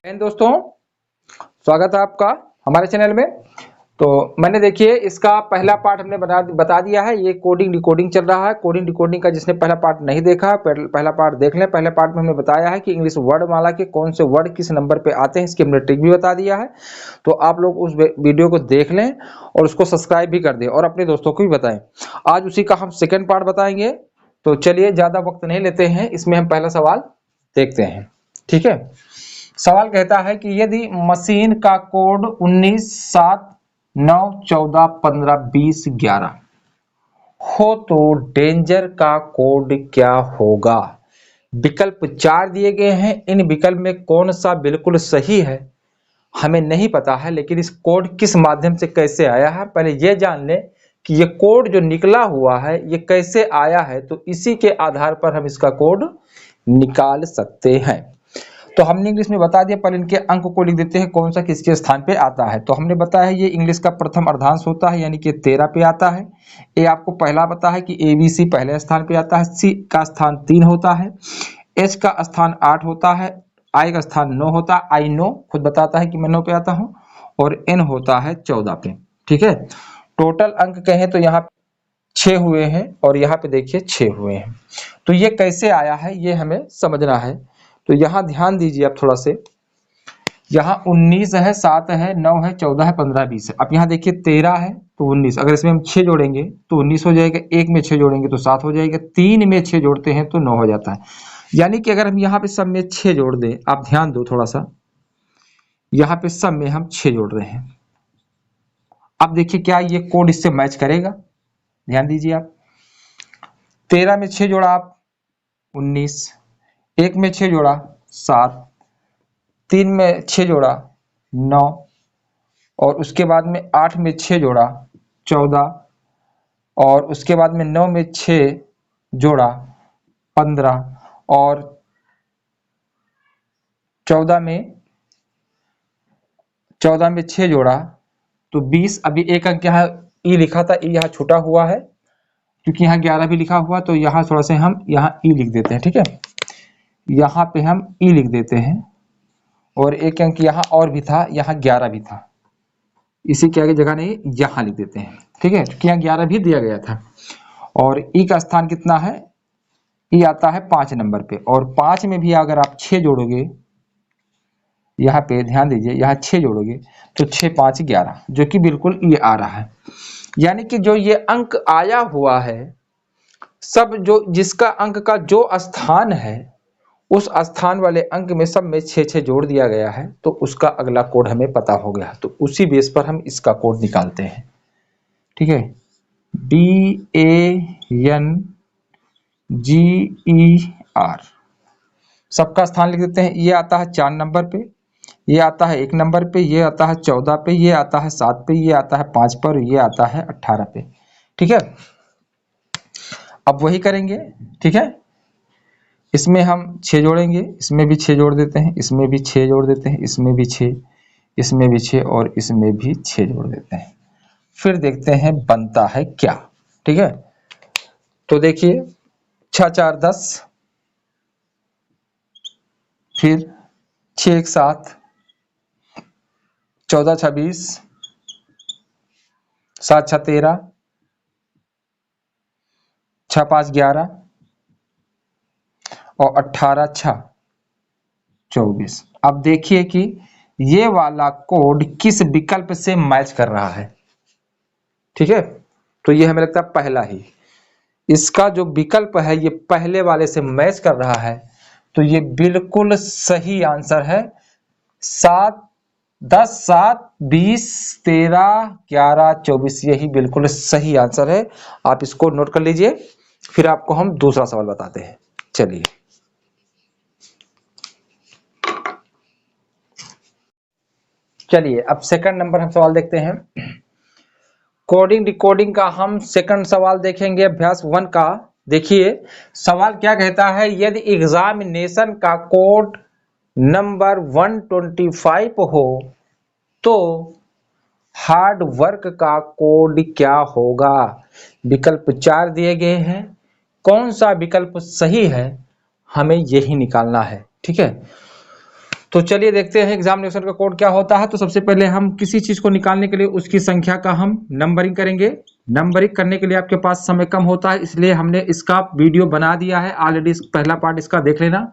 दोस्तों, स्वागत है आपका हमारे चैनल में। तो मैंने देखिए इसका पहला पार्ट हमने बता दिया है। ये कोडिंग डिकोडिंग चल रहा है। कोडिंग डिकोडिंग का जिसने पहला पार्ट नहीं देखा पहला पार्ट देख लें। पहले पार्ट में हमने बताया है कि इंग्लिश वर्डमाला के कौन से वर्ड किस नंबर पे आते हैं, इसकी हमने ट्रिक भी बता दिया है। तो आप लोग उस वीडियो को देख लें और उसको सब्सक्राइब भी कर दें और अपने दोस्तों को भी बताएं। आज उसी का हम सेकेंड पार्ट बताएंगे। तो चलिए ज़्यादा वक्त नहीं लेते हैं, इसमें हम पहला सवाल देखते हैं। ठीक है, सवाल कहता है कि यदि मशीन का कोड 19 7 9 14 15 20 11 हो तो डेंजर का कोड क्या होगा। विकल्प 4 दिए गए हैं। इन विकल्प में कौन सा बिल्कुल सही है हमें नहीं पता है, लेकिन इस कोड किस माध्यम से कैसे आया है पहले यह जान लें कि यह कोड जो निकला हुआ है ये कैसे आया है। तो इसी के आधार पर हम इसका कोड निकाल सकते हैं। तो हमने इंग्लिश में बता दिया, पहले इनके अंक को लिख देते हैं कौन सा किसके स्थान पे आता है। तो हमने बताया ये इंग्लिश का प्रथम अर्धांश होता है, यानी कि 13 पे आता है। ए आपको पहला पता है कि ABC पहले स्थान पे आता है। C का स्थान 3 होता है। H का स्थान 8 होता है। I का स्थान 9 होता है। I नो खुद बताता है कि मैं 9 पे आता हूँ। और N होता है 14 पे। ठीक है, टोटल अंक कहें तो यहाँ 6 हुए हैं और यहाँ पे देखिए 6 हुए हैं। तो ये कैसे आया है ये हमें समझना है। तो यहाँ ध्यान दीजिए आप थोड़ा से, यहाँ 19 है, 7 है, 9 है, 14 है, 15 20 है। अब यहाँ देखिए 13 है तो 19, अगर इसमें हम 6 जोड़ेंगे तो 19 हो जाएगा। 1 में 6 जोड़ेंगे तो 7 हो जाएगा। 3 में 6 जोड़ते हैं तो 9 हो जाता है। यानी कि अगर हम यहाँ पे सब में 6 जोड़ दें, आप ध्यान दो थोड़ा सा, यहाँ पे सब में हम 6 जोड़ रहे हैं। अब देखिए क्या ये कोड इससे मैच करेगा। ध्यान दीजिए आप, 13 में 6 जोड़ा आप 19, 1 में 6 जोड़ा 7, 3 में 6 जोड़ा 9 और उसके बाद में 8 में 6 जोड़ा 14 और उसके बाद में 9 में 6 जोड़ा 15 और 14 में 6 जोड़ा तो 20। अभी एक अंक यहाँ ई लिखा था, ई यहाँ छूटा हुआ है क्योंकि यहाँ 11 भी लिखा हुआ, तो यहाँ थोड़ा से हम यहाँ ई लिख देते हैं। ठीक है, यहाँ पे हम ई लिख देते हैं और एक अंक यहाँ और भी था, यहाँ 11 भी था, इसी के आगे जगह नहीं यहाँ लिख देते हैं। ठीक है, क्योंकि यहाँ 11 भी दिया गया था। और ई का स्थान कितना है, ई आता है 5 नंबर पे और 5 में भी अगर आप 6 जोड़ोगे, यहाँ पे ध्यान दीजिए, यहाँ 6 जोड़ोगे तो 6 5 11, जो कि बिल्कुल ये आ रहा है। यानी कि जो ये अंक आया हुआ है, सब जो जिसका अंक का जो स्थान है उस स्थान वाले अंक में सब में 6 जोड़ दिया गया है, तो उसका अगला कोड हमें पता हो गया। तो उसी बेस पर हम इसका कोड निकालते हैं। ठीक है, DANGER सबका स्थान लिख देते हैं। ये आता है 4 नंबर पे, ये आता है 1 नंबर पे, ये आता है 14 पे, ये आता है 7 पे, ये आता है 5 पर, ये आता है 18 पे। ठीक है, अब वही करेंगे। ठीक है, इसमें हम 6 जोड़ेंगे, इसमें भी 6 जोड़ देते हैं, इसमें भी 6 जोड़ देते हैं, इसमें भी 6, इसमें भी 6 और इसमें भी 6 जोड़ देते हैं। फिर देखते हैं बनता है क्या। ठीक है, तो देखिए 6 4 10, फिर 6 1 7, 14 6 20, 7 6 13, 6 5 11 और 18 6 24। अब देखिए कि ये वाला कोड किस विकल्प से मैच कर रहा है। ठीक है, तो ये हमें लगता है पहला ही, इसका जो विकल्प है ये पहले वाले से मैच कर रहा है। तो ये बिल्कुल सही आंसर है। 7 10 7 20 13 11 24, यही बिल्कुल सही आंसर है। आप इसको नोट कर लीजिए, फिर आपको हम दूसरा सवाल बताते हैं। चलिए अब सेकंड नंबर हम सवाल देखते हैं। कोडिंग डिकोडिंग का हम सेकंड सवाल देखेंगे, अभ्यास 1 का। देखिए सवाल क्या कहता है, यदि एग्जामिनेशन का कोड नंबर 125 हो तो हार्ड वर्क का कोड क्या होगा। विकल्प 4 दिए गए हैं, कौन सा विकल्प सही है हमें यही निकालना है। ठीक है, तो चलिए देखते हैं एग्जामिनेशन का कोड क्या होता है। तो सबसे पहले हम किसी चीज को निकालने के लिए उसकी संख्या का हम नंबरिंग करेंगे। नंबरिंग करने के लिए आपके पास समय कम होता है, इसलिए हमने इसका वीडियो बना दिया है ऑलरेडी। पहला पार्ट इसका देख लेना,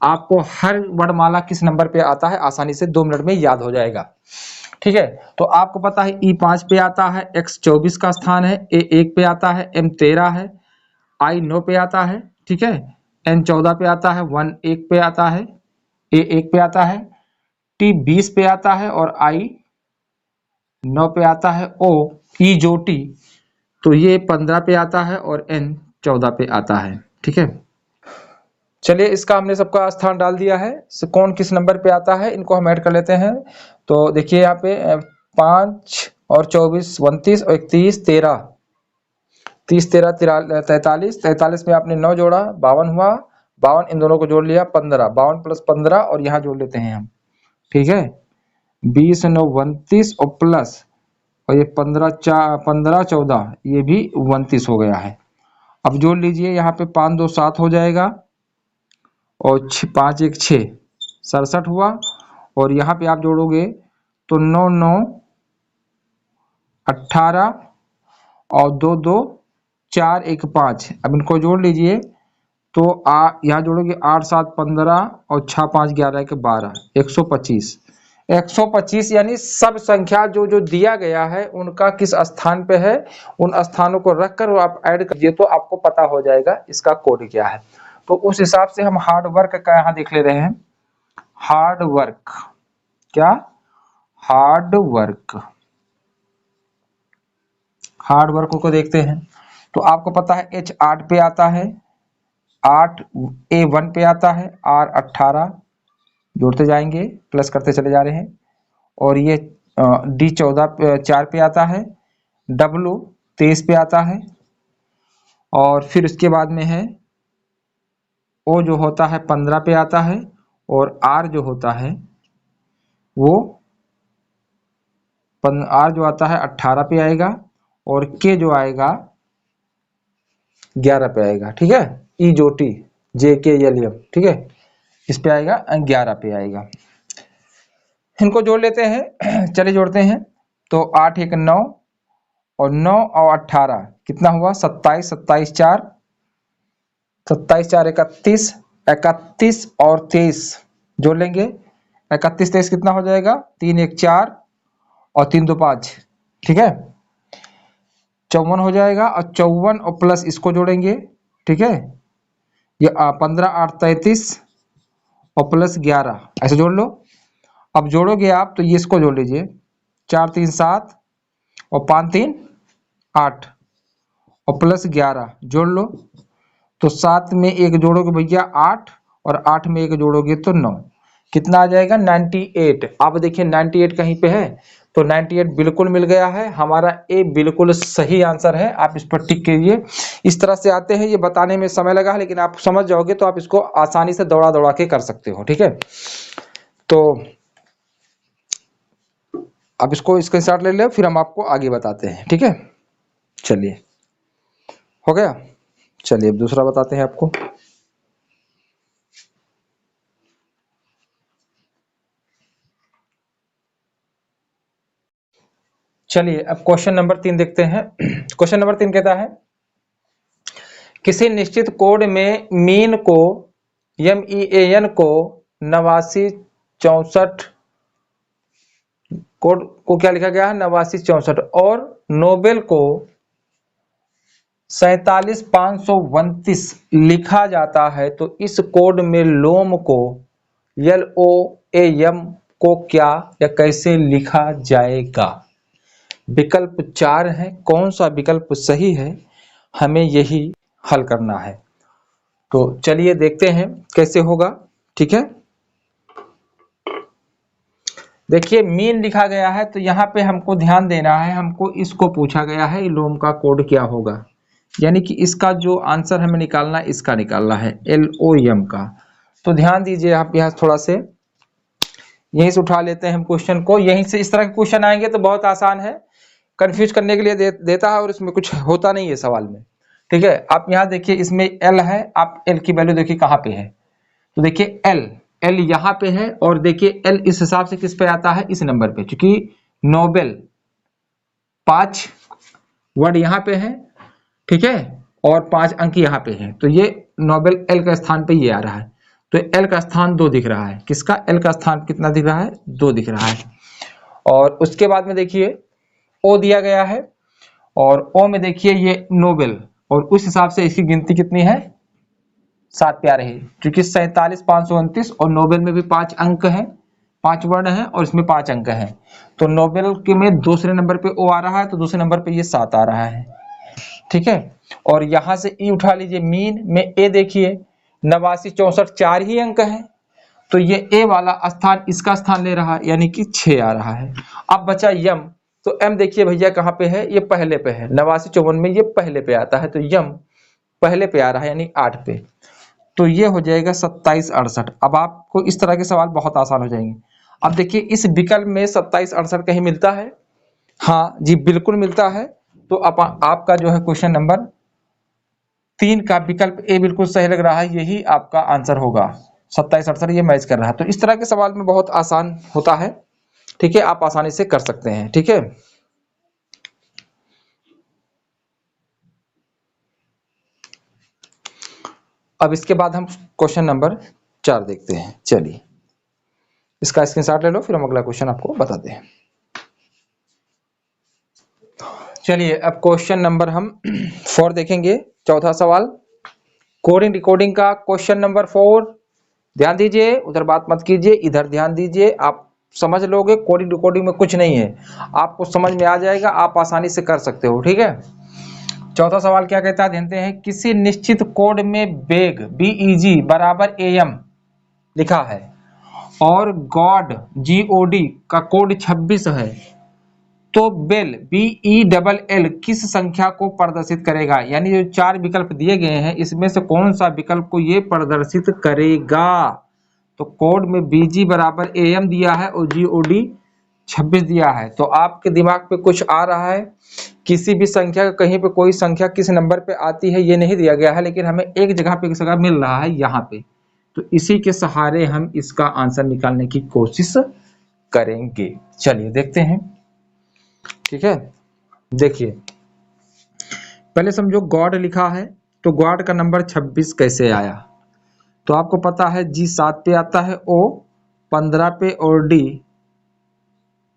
आपको हर वर्णमाला किस नंबर पे आता है आसानी से 2 मिनट में याद हो जाएगा। ठीक है, तो आपको पता है E5 पे आता है, X 24 का स्थान है, A 1 पे आता है, M 13 है, I 9 पे आता है, ठीक है, N 14 पे आता है, 1 1 पे आता है, A 1 पे आता है, T 20 पे आता है और I 9 पे आता है, O E जो T तो ये 15 पे आता है और N 14 पे आता है। ठीक है, चलिए इसका हमने सबका स्थान डाल दिया है, कौन किस नंबर पे आता है इनको हम ऐड कर लेते हैं। तो देखिए यहाँ पे 5 और 24 29 और 31 13 30 13 43 43 में आपने 9 जोड़ा 52 हुआ, 52 इन दोनों को जोड़ लिया 15, 52 प्लस 15 और यहाँ जोड़ लेते हैं हम। ठीक है, 20 9 29 और प्लस और ये 15 14 ये भी 29 हो गया है। अब जोड़ लीजिए, यहाँ पे 5 2 7 हो जाएगा और 5 1 6 67 हुआ और यहाँ पे आप जोड़ोगे तो 9 9 18 और 2 2 4 1 5। अब इनको जोड़ लीजिए तो यहाँ जोड़ोगे 8 7 15 और 6 5 11 के 12 125। 125 यानी सब संख्या जो जो दिया गया है उनका किस स्थान पे है, उन स्थानों को रखकर आप ऐड करिए तो आपको पता हो जाएगा इसका कोड क्या है। तो उस हिसाब से हम हार्ड वर्क का यहाँ देख ले रहे हैं। हार्ड वर्क क्या, हार्ड वर्क, हार्ड वर्क को देखते हैं। तो आपको पता है H 8 पे आता है, 8 A 1 पे आता है, R 18 जोड़ते जाएंगे प्लस करते चले जा रहे हैं और ये D 4 पे आता है, W 23 पे आता है और फिर उसके बाद में है O जो होता है 15 पे आता है और R जो होता है वो R जो आता है 18 पे आएगा और K जो आएगा 11 पे आएगा। ठीक है, E जो T JKLM, ठीक है, इस पे आएगा 11 पे आएगा। इनको जोड़ लेते हैं, चलिए जोड़ते हैं। तो 8 1 9 और 9 और 18 कितना हुआ 27, 27 4 27 4 31, 31 और 23 जोड़ लेंगे, 31 23 कितना हो जाएगा 3 1 4 और 3 2 5। ठीक है, 54 हो जाएगा और 54 और प्लस इसको जोड़ेंगे। ठीक है, ये 15 8 33 और प्लस 11 ऐसे जोड़ लो। अब जोड़ोगे आप तो ये इसको जोड़ लीजिए, 4 3 7 और 5 3 8 और प्लस 11 जोड़ लो। तो 7 में 1 जोड़ोगे भैया 8 और 8 में 1 जोड़ोगे तो 9, कितना आ जाएगा 98। आप देखिए 98 कहीं पे है तो 98 बिल्कुल मिल गया है, हमारा ए बिल्कुल सही आंसर है। आप इस पर टिक कीजिए। इस तरह से आते हैं, ये बताने में समय लगा है लेकिन आप समझ जाओगे तो आप इसको आसानी से दौड़ा दौड़ा के कर सकते हो। ठीक है, तो अब इसको स्क्रीनशॉट ले ले, फिर हम आपको आगे बताते हैं। ठीक है, चलिए हो गया। चलिए अब दूसरा बताते हैं आपको। चलिए अब क्वेश्चन नंबर 3 देखते हैं। क्वेश्चन नंबर 3 कहता है किसी निश्चित कोड में मीन को MEAN को 89 64 कोड को क्या लिखा गया है 89 64 और नोबेल को 47 529 लिखा जाता है, तो इस कोड में लोम को LOAM को क्या या कैसे लिखा जाएगा। विकल्प 4 है, कौन सा विकल्प सही है हमें यही हल करना है। तो चलिए देखते हैं कैसे होगा। ठीक है, देखिए मीन लिखा गया है तो यहाँ पे हमको ध्यान देना है, हमको इसको पूछा गया है लोम का कोड क्या होगा, यानी कि इसका जो आंसर हमें निकालना है इसका निकालना है LOM का। तो ध्यान दीजिए, आप यहाँ थोड़ा से यहीं से उठा लेते हैं हम क्वेश्चन को। यहीं से इस तरह के क्वेश्चन आएंगे तो बहुत आसान है, कंफ्यूज करने के लिए देता है और इसमें कुछ होता नहीं है सवाल में। ठीक है, आप यहाँ देखिए इसमें L है, आप L की वैल्यू देखिए कहाँ पे है। तो देखिए L एल यहाँ पे है, और देखिए एल इस हिसाब से किस पे आता है, इस नंबर पे, क्योंकि नोबेल 5 वर्ड यहाँ पे है, ठीक है, और 5 अंक यहाँ पे है, तो ये नोबेल एल का स्थान पे ये आ रहा है। तो एल का स्थान 2 दिख रहा है। किसका? एल का स्थान कितना दिख रहा है? 2 दिख रहा है। और उसके बाद में देखिए ओ दिया गया है, और ओ में देखिए ये नोबेल, और उस हिसाब से इसकी गिनती कितनी है? 7 पे आ रही है, क्योंकि 47,529 और नोबेल में भी 5 अंक हैं, 5 वर्ण हैं, और इसमें 5 अंक हैं। तो नोबेल के में दूसरे नंबर पे ओ आ रहा है, तो दूसरे नंबर पे ये 7 आ रहा है, ठीक है। और यहां से ई उठा लीजिए, मीन में ए देखिए 89, 64, 4 ही अंक है, तो ये ए वाला स्थान इसका स्थान ले रहा है, यानी कि 6 आ रहा है। अब बचा यम, तो एम देखिए भैया कहाँ पे है? ये पहले पे है, 89, 54 में ये पहले पे आता है, तो यम पहले पे आ रहा है, यानी 8 पे। तो ये हो जाएगा 27, 68। अब आपको इस तरह के सवाल बहुत आसान हो जाएंगे। अब देखिए इस विकल्प में 27, 68 कहीं मिलता है? हाँ जी, बिल्कुल मिलता है। तो आपका जो है क्वेश्चन नंबर 3 का विकल्प ए बिल्कुल सही लग रहा है, यही आपका आंसर होगा। 27, 68 ये मैच कर रहा है। तो इस तरह के सवाल में बहुत आसान होता है, ठीक है, आप आसानी से कर सकते हैं, ठीक है। अब इसके बाद हम क्वेश्चन नंबर 4 देखते हैं। चलिए इसका स्क्रीनशॉट ले लो, फिर हम अगला क्वेश्चन आपको बताते हैं। चलिए अब क्वेश्चन नंबर हम 4 देखेंगे। चौथा सवाल कोडिंग डिकोडिंग का क्वेश्चन नंबर 4। ध्यान दीजिए, उधर बात मत कीजिए, इधर ध्यान दीजिए। आप समझ लोगे, कोडिंग डिकोडिंग में कुछ नहीं है, आपको समझ में आ जाएगा, आप आसानी से कर सकते हो, ठीक है। चौथा सवाल क्या कहता है, ध्यान हैं। किसी निश्चित कोड में बेग BEG बराबर AM लिखा है और गॉड GOD का कोड 26 है, तो बेल BELL किस संख्या को प्रदर्शित करेगा? यानी जो 4 विकल्प दिए गए हैं, इसमें से कौन सा विकल्प को ये प्रदर्शित करेगा? तो कोड में BG बराबर AM दिया है और GOD 26 दिया है। तो आपके दिमाग पे कुछ आ रहा है, किसी भी संख्या कहीं पे कोई संख्या किस नंबर पे आती है ये नहीं दिया गया है, लेकिन हमें एक जगह पे जगह मिल रहा है यहाँ पे, तो इसी के सहारे हम इसका आंसर निकालने की कोशिश करेंगे। चलिए देखते हैं, ठीक है। देखिए पहले समझो गॉड लिखा है, तो गॉड का नंबर 26 कैसे आया? तो आपको पता है G 7 पे आता है, O 15 पे और D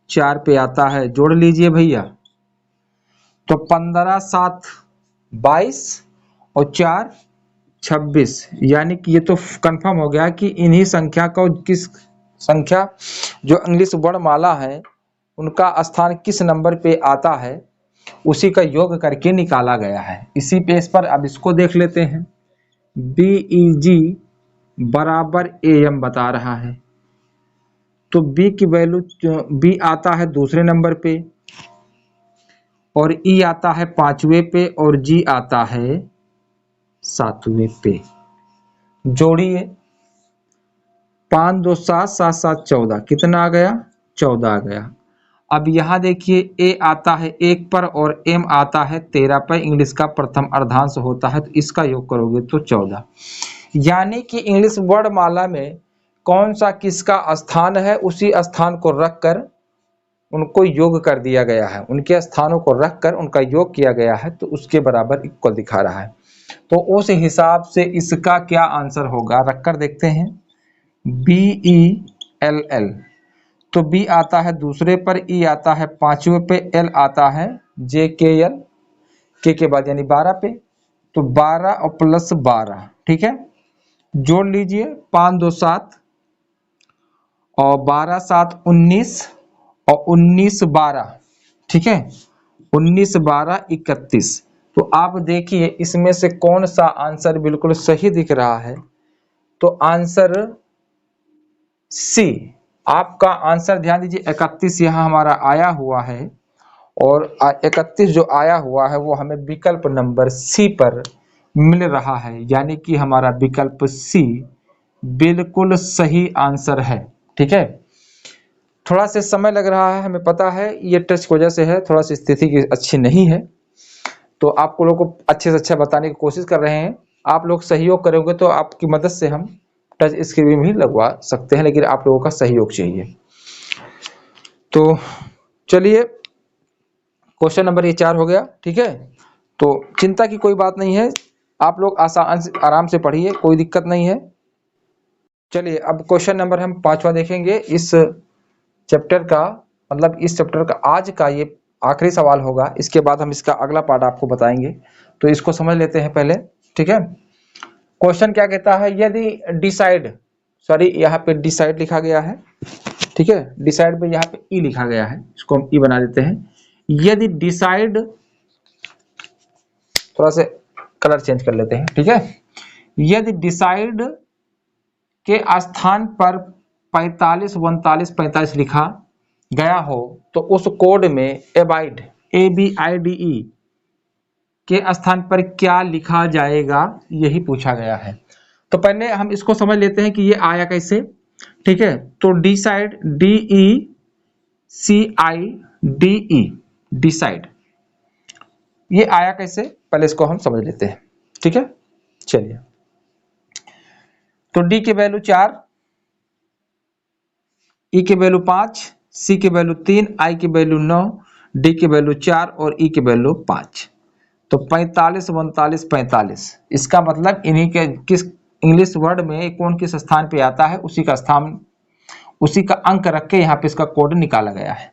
4 पे आता है। जोड़ लीजिए भैया, तो 15 7 22 और 4 26, यानी कि ये तो कंफर्म हो गया कि इन्हीं संख्या को, किस संख्या जो इंग्लिश वर्णमाला है उनका स्थान किस नंबर पे आता है उसी का योग करके निकाला गया है। इसी पेज पर अब इसको देख लेते हैं। BEG बराबर AM बता रहा है, तो B की वैल्यू, B आता है दूसरे नंबर पे, और E आता है 5वें पे, और G आता है 7वें पे। जोड़िए 5 2 7 7 7 14, कितना आ गया? 14 आ गया। अब यहाँ देखिए A आता है 1 पर और M आता है 13 पर, इंग्लिश का प्रथम अर्धांश होता है, तो इसका योग करोगे तो 14। यानी कि इंग्लिश वर्णमाला में कौन सा किसका स्थान है, उसी स्थान को रखकर उनको योग कर दिया गया है, उनके स्थानों को रखकर उनका योग किया गया है, तो उसके बराबर इक्वल दिखा रहा है। तो उस हिसाब से इसका क्या आंसर होगा, रखकर देखते हैं। BELL, तो B आता है दूसरे पर, E आता है 5वें पे, L आता है JKL, K के बाद यानी 12 पे, तो 12 और प्लस 12, ठीक है। जोड़ लीजिए 5 2 7 और 12 7 19 और 19 12, ठीक है, 19 12 31। तो आप देखिए इसमें से कौन सा आंसर बिल्कुल सही दिख रहा है? तो आंसर C, आपका आंसर ध्यान दीजिए 31 यहाँ हमारा आया हुआ है, और 31 जो आया हुआ है वो हमें विकल्प नंबर C पर मिल रहा है, यानी कि हमारा विकल्प C बिल्कुल सही आंसर है, ठीक है। थोड़ा सा समय लग रहा है, हमें पता है, ये टेस्ट की वजह से है, थोड़ा सी स्थिति की अच्छी नहीं है, तो आपको लोगों को अच्छे से अच्छा बताने की कोशिश कर रहे हैं। आप लोग सहयोग करोगे तो आपकी मदद से हम टच स्क्रीन भी लगवा सकते हैं, लेकिन आप लोगों का सहयोग चाहिए। तो चलिए, क्वेश्चन नंबर ये 4 हो गया। ठीक है, तो चिंता की कोई बात नहीं है, आप लोग आसान आराम से पढ़िए, कोई दिक्कत नहीं है। चलिए अब क्वेश्चन नंबर हम 5वां देखेंगे इस चैप्टर का, मतलब इस चैप्टर का आज का ये आखिरी सवाल होगा। इसके बाद हम इसका अगला पार्ट आपको बताएंगे, तो इसको समझ लेते हैं पहले। ठीक है, क्वेश्चन क्या कहता है, यदि डिसाइड, सॉरी यहाँ पे डिसाइड लिखा गया है, ठीक है, डिसाइड पे यहाँ पे ई लिखा गया है, इसको हम ई बना देते हैं। यदि डिसाइड, थोड़ा से कलर चेंज कर लेते हैं। ठीक है, यदि डिसाइड के स्थान पर 45, 39, 45 लिखा गया हो तो उस कोड में एबाइड, ABIDE के स्थान पर क्या लिखा जाएगा, यही पूछा गया है। तो पहले हम इसको समझ लेते हैं कि ये आया कैसे। ठीक है, तो डिसाइड, DECIDE, डिसाइड, ये आया कैसे, पहले इसको हम समझ लेते हैं। ठीक है, चलिए, तो डी की वैल्यू 4, ई की वैल्यू 5, सी की वैल्यू 3, आई की वैल्यू 9, डी की वैल्यू 4 और ई की वैल्यू 5। तो 45, 39, 45, इसका मतलब इन्हीं के किस इंग्लिश वर्ड में कौन किस स्थान पे आता है, उसी का स्थान, उसी का अंक रख के यहाँ पे इसका कोड निकाला गया है।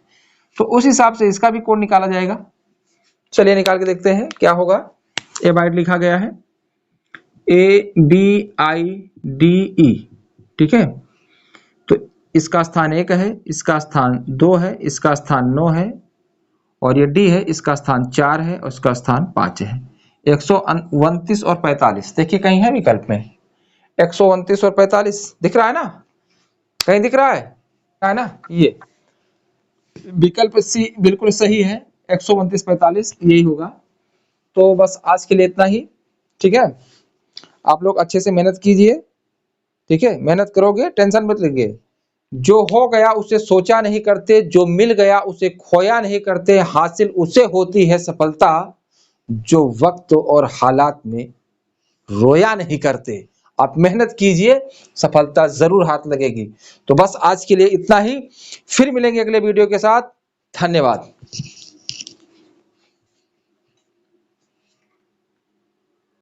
तो उस हिसाब से इसका भी कोड निकाला जाएगा। चलिए निकाल के देखते हैं क्या होगा। एबाइड लिखा गया है ABIDE। ठीक है, तो इसका स्थान 1 है, इसका स्थान 2 है, इसका स्थान 9 है, और ये डी है, इसका स्थान 4 है और इसका स्थान 5 है। 129 और 45 देखिए कहीं है विकल्प में, 129 और 45 दिख रहा है ना, कहीं दिख रहा है ना, ये विकल्प सी बिल्कुल सही है, 129, 45 यही होगा। तो बस आज के लिए इतना ही। ठीक है, आप लोग अच्छे से मेहनत कीजिए। ठीक है, मेहनत करोगे टेंशन मत लीजिए। जो हो गया उसे सोचा नहीं करते, जो मिल गया उसे खोया नहीं करते, हासिल उसे होती है सफलता जो वक्त और हालात में रोया नहीं करते। आप मेहनत कीजिए, सफलता जरूर हाथ लगेगी। तो बस आज के लिए इतना ही, फिर मिलेंगे अगले वीडियो के साथ। धन्यवाद।